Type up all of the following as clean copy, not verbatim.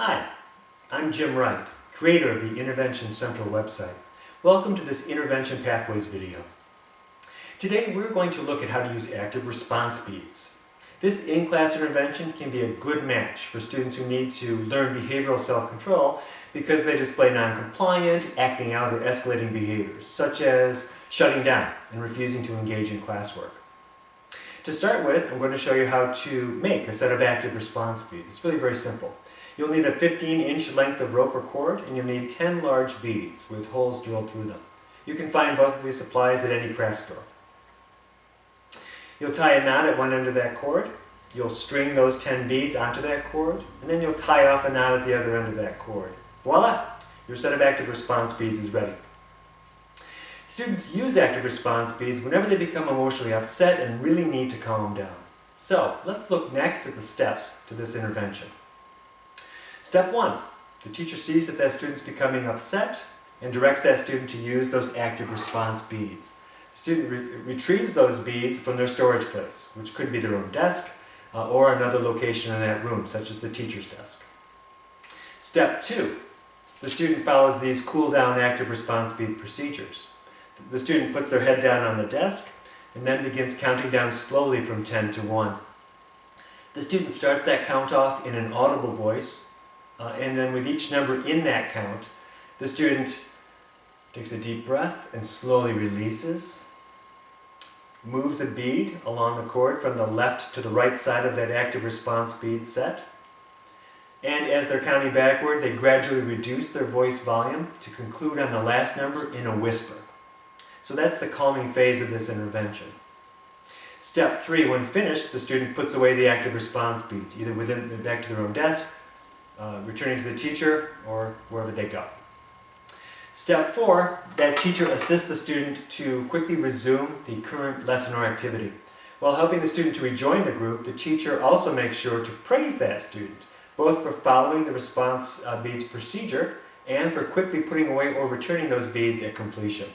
Hi, I'm Jim Wright, creator of the Intervention Central website. Welcome to this Intervention Pathways video. Today we're going to look at how to use active response beads. This in-class intervention can be a good match for students who need to learn behavioral self-control because they display non-compliant, acting out, or escalating behaviors, such as shutting down and refusing to engage in classwork. To start with, I'm going to show you how to make a set of active response beads. It's really very simple. You'll need a 15-inch length of rope or cord, and you'll need 10 large beads with holes drilled through them. You can find both of these supplies at any craft store. You'll tie a knot at one end of that cord. You'll string those 10 beads onto that cord, and then you'll tie off a knot at the other end of that cord. Voila! Your set of active response beads is ready. Students use active response beads whenever they become emotionally upset and really need to calm down. So, let's look next at the steps to this intervention. Step 1. The teacher sees that that student's becoming upset and directs that student to use those active response beads. The student retrieves those beads from their storage place, which could be their own desk or another location in that room, such as the teacher's desk. Step 2. The student follows these cool-down active response bead procedures. The student puts their head down on the desk and then begins counting down slowly from 10 to 1. The student starts that count off in an audible voice, and then with each number in that count, the student takes a deep breath and slowly releases, moves a bead along the cord from the left to the right side of that active response bead set, and as they're counting backward, they gradually reduce their voice volume to conclude on the last number in a whisper. So that's the calming phase of this intervention. Step 3, when finished, the student puts away the active response beads, either back to their own desk, returning to the teacher, or wherever they go. Step 4, that teacher assists the student to quickly resume the current lesson or activity. While helping the student to rejoin the group, the teacher also makes sure to praise that student, both for following the response beads procedure and for quickly putting away or returning those beads at completion.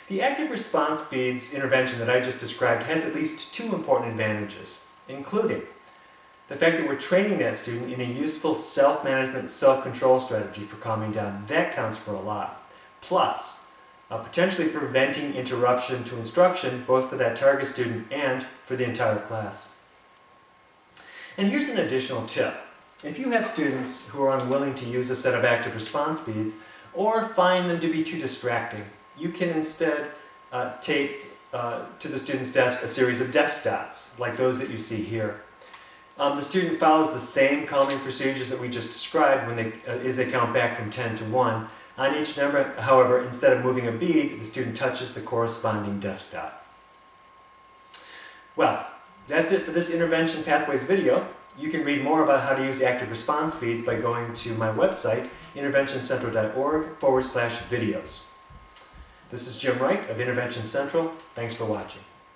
The active response beads intervention that I just described has at least 2 important advantages, including the fact that we're training that student in a useful self-management, self-control strategy for calming down. That counts for a lot. Plus, potentially preventing interruption to instruction, both for that target student and for the entire class. And here's an additional tip. If you have students who are unwilling to use a set of active response beads or find them to be too distracting, you can instead tape to the student's desk a series of desk dots, like those that you see here. The student follows the same calming procedures that we just described as they count back from 10 to 1. On each number, however, instead of moving a bead, the student touches the corresponding desk dot. Well, that's it for this Intervention Pathways video. You can read more about how to use active response beads by going to my website, interventioncentral.org/videos. This is Jim Wright of Intervention Central. Thanks for watching.